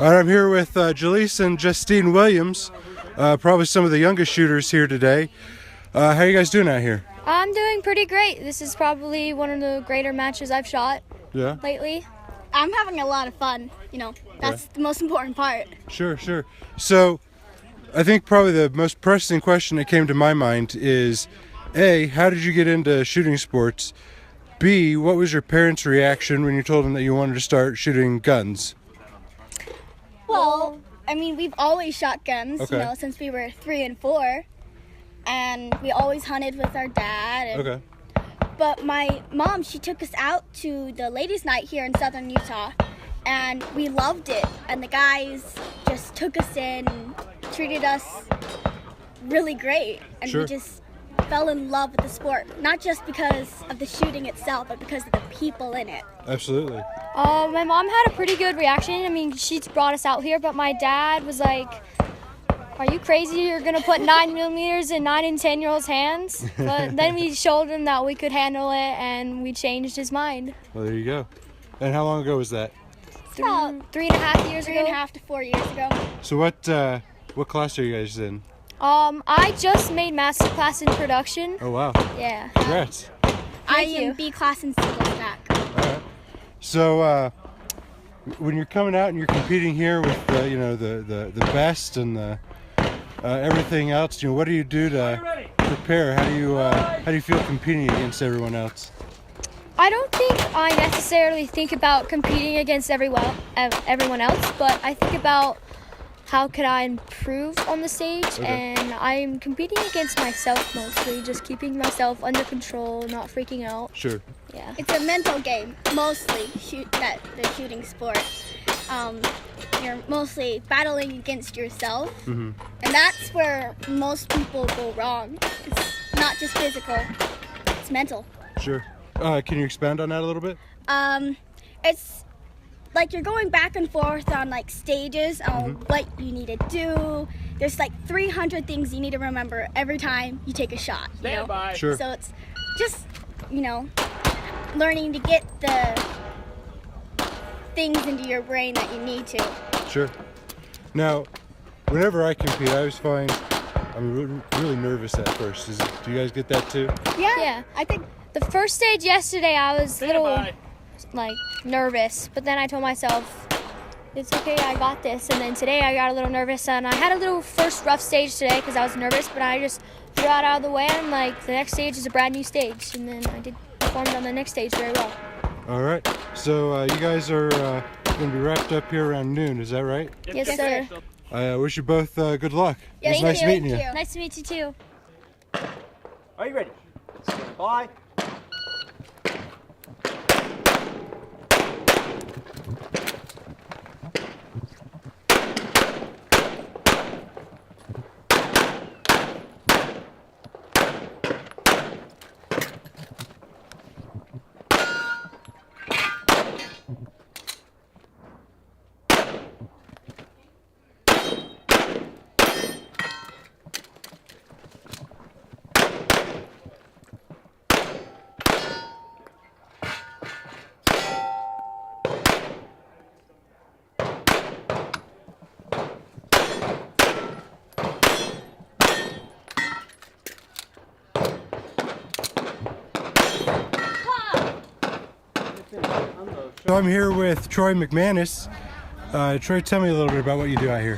All right, I'm here with Jalise and Justine Williams, probably some of the youngest shooters here today. How are you guys doing out here? I'm doing pretty great. This is probably one of the greater matches I've shot lately. I'm having a lot of fun, that's the most important part. Sure. So I think probably the most pressing question that came to my mind is, A, how did you get into shooting sports? B, what was your parents' reaction when you told them that you wanted to start shooting guns? Well, we've always shot guns, Okay. Since we were 3 and 4. And we always hunted with our dad. Okay. But my mom, she took us out to the ladies' night here in southern Utah. And we loved it. And the guys just took us in and treated us really great. And Sure. we just fell in love with the sport. Not just because of the shooting itself, but because of the people in it. Absolutely. My mom had a pretty good reaction. She brought us out here, but my dad was like, "Are you crazy? You're going to put 9mm in 9 and 10-year-olds' hands?" But then we showed him that we could handle it, and we changed his mind. Well, there you go. And how long ago was that? About 3.5 years ago. 3.5 to 4 years ago. So what class are you guys in? I just made master class in production. Oh, wow. Yeah. Congrats. I you. am B class in single stack. All right. So when you're coming out and you're competing here with the best and the everything else, what do you do to prepare? How do you feel competing against everyone else? I don't think I necessarily think about competing against everyone else, but I think about how could I improve on the stage, Okay. and I'm competing against myself mostly, just keeping myself under control, not freaking out. Sure. Yeah. It's a mental game, mostly, the shooting sport. You're mostly battling against yourself, and that's where most people go wrong. It's not just physical, it's mental. Sure. Can you expand on that a little bit? It's like you're going back and forth on stages on what you need to do. There's 300 things you need to remember every time you take a shot. Stand by. Sure. So it's just, learning to get the things into your brain that you need to. Sure. Now, whenever I compete, I always find I'm really nervous at first. Do you guys get that too? Yeah. I think The first stage yesterday, I was a Stand little by. nervous, but then I told myself, it's okay, I got this. And then today I got a little nervous, and I had a little first rough stage today because I was nervous, but I just threw it out of the way, and the next stage is a brand new stage, and then I did perform on the next stage very well. All right. So you guys are going to be wrapped up here around noon. Is that right? Yes, sir. I wish you both good luck. Yeah, It's thank nice you. meeting you. Thank you. Nice to meet you too. Are you ready? Stand by. So I'm here with Troy McManus. Troy, tell me a little bit about what you do out here.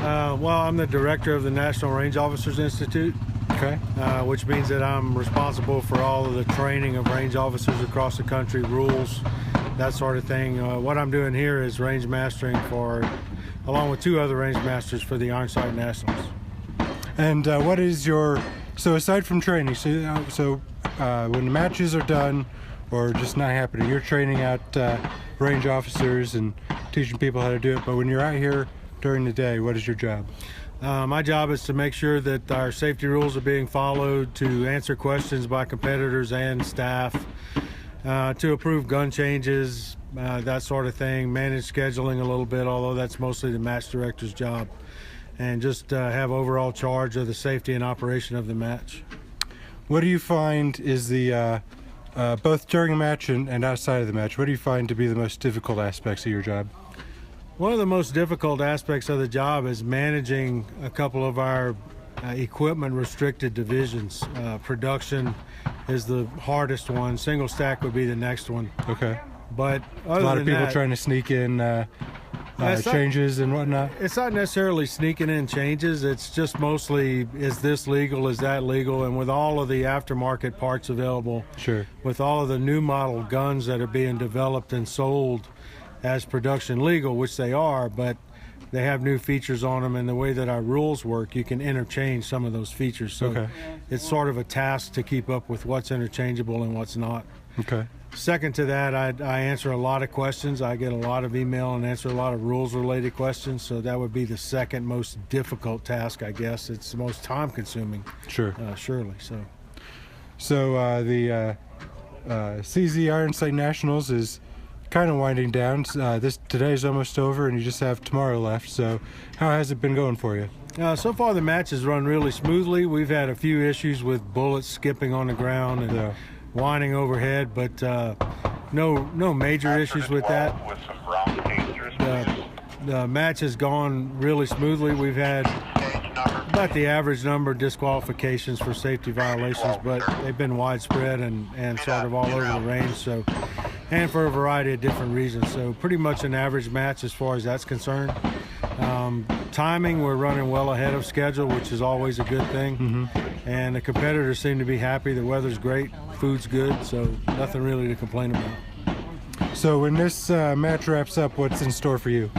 Well, I'm the director of the National Range Officers Institute, Okay. which means that I'm responsible for all of the training of range officers across the country, rules, that sort of thing. What I'm doing here is range mastering along with 2 other range masters for the Iron Sight Nationals. And what is so aside from training, so when the matches are done or just not happening, you're training out range officers and teaching people how to do it, but when you're out here during the day, what is your job? My job is to make sure that our safety rules are being followed, to answer questions by competitors and staff, to approve gun changes, that sort of thing, manage scheduling a little bit, although that's mostly the match director's job, and just have overall charge of the safety and operation of the match. What do you find is the both during a match and outside of the match, what do you find to be the most difficult aspects of your job? One of the most difficult aspects of the job is managing a couple of our equipment restricted divisions. Production is the hardest one. Single stack would be the next one. Okay. But A lot of people trying to sneak in changes and whatnot. It's not necessarily sneaking in changes. It's just mostly, is this legal, is that legal? And with all of the aftermarket parts available, Sure. with all of the new model guns that are being developed and sold as production legal, which they are, but they have new features on them, and the way that our rules work, you can interchange some of those features. So Okay. it's sort of a task to keep up with what's interchangeable and what's not. Okay. Second to that, I answer a lot of questions. I get a lot of email and answer a lot of rules-related questions, so that would be the second most difficult task, I guess. It's the most time-consuming, Sure. surely. So the CZ Iron Sight Nationals is kind of winding down. Today's almost over, and you just have tomorrow left. So how has it been going for you? So far, the match has run really smoothly. We've had a few issues with bullets skipping on the ground and whining overhead, but no major issues with that. The match has gone really smoothly. We've had about the average number of disqualifications for safety violations, but they've been widespread and sort of all over the range, so, and for a variety of different reasons. So pretty much an average match as far as that's concerned. Timing, we're running well ahead of schedule, which is always a good thing. And the competitors seem to be happy. The weather's great, food's good, so nothing really to complain about. So when this match wraps up, what's in store for you?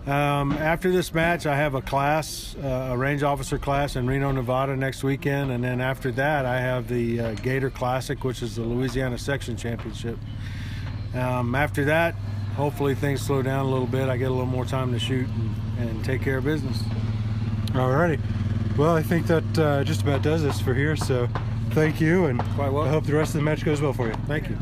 After this match, I have a class, a range officer class in Reno, Nevada next weekend, and then after that, I have the Gator Classic, which is the Louisiana Section Championship. After that, hopefully things slow down a little bit. I get a little more time to shoot and take care of business. Alrighty. Well, I think that just about does this for here, so thank you, and Quite well. I hope the rest of the match goes well for you. Thank you.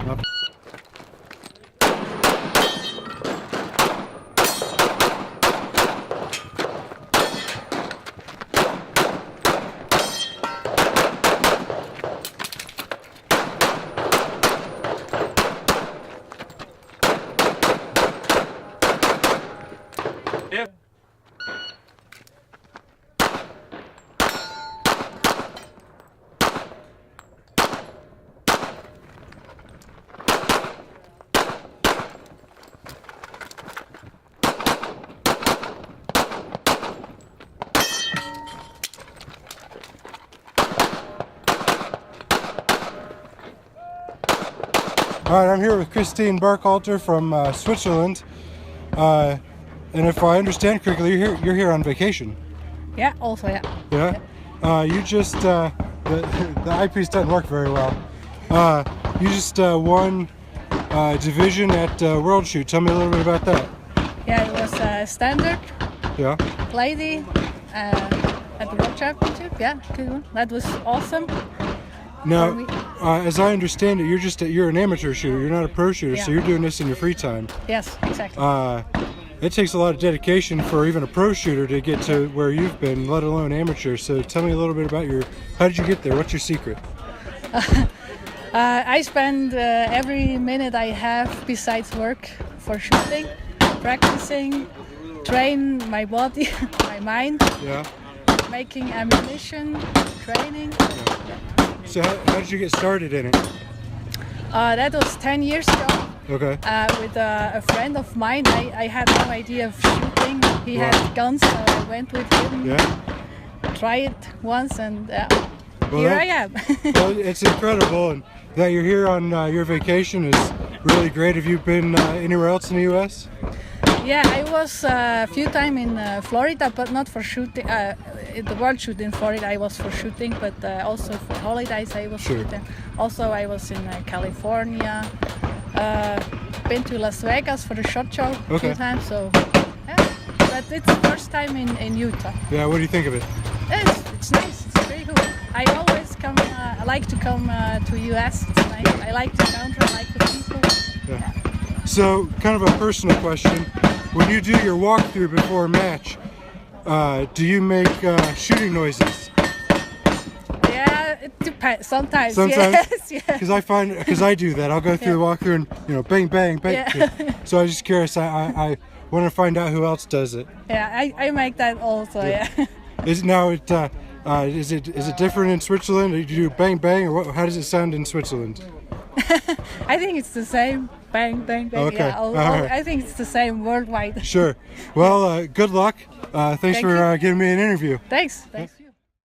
All right, I'm here with Justine Burkhalter from Switzerland, and if I understand correctly, you're here on vacation. Yeah, also, yeah. Yeah. You just the eyepiece doesn't work very well. You just won division at World Shoot. Tell me a little bit about that. Yeah, it was standard Yeah. lady at the World Championship. Yeah, good one. That was awesome. Now, For me. as I understand it, you're an amateur shooter. You're not a pro shooter, so Yeah. you're doing this in your free time. Yes, exactly. It takes a lot of dedication for even a pro shooter to get to where you've been, let alone amateur. So tell me a little bit about how did you get there? What's your secret? I spend every minute I have besides work for shooting, practicing, train my body, my mind, Yeah. making ammunition, training. So how did you get started in it? That was 10 years ago. Okay. With a friend of mine. I had no idea of shooting. He Wow. had guns, so I went with him. Yeah. Try it once, and Well, here that- I am. Well, it's incredible, and that you're here on your vacation is really great. Have you been anywhere else in the U.S.? Yeah, I was a few times in Florida, but not for shooting. The World Shoot in Florida, I was for shooting, but also for holidays, I was Sure. shooting. Also, I was in California. Been to Las Vegas for the SHOT Show a Okay. few times. So, yeah. But it's the first time in Utah. Yeah. What do you think of it? It's nice. It's very cool. I always come. I like to come to US. It's nice. I like the country. I like the people. Yeah. So, kind of a personal question: when you do your walkthrough before a match, do you make shooting noises? Yeah, it depends. Sometimes. Sometimes? Yes. Yeah. Because I do that. I'll go through the walkthrough and bang, bang, bang. Yeah. So I was just curious. I want to find out who else does it. Yeah, I make that also. Yeah. Is it different in Switzerland? Do you do bang bang, or how does it sound in Switzerland? I think it's the same. Bang, bang, bang. Okay. Yeah, All right. I think it's the same worldwide. Sure. Well, good luck. Thanks Thank for you. giving me an interview. Thanks.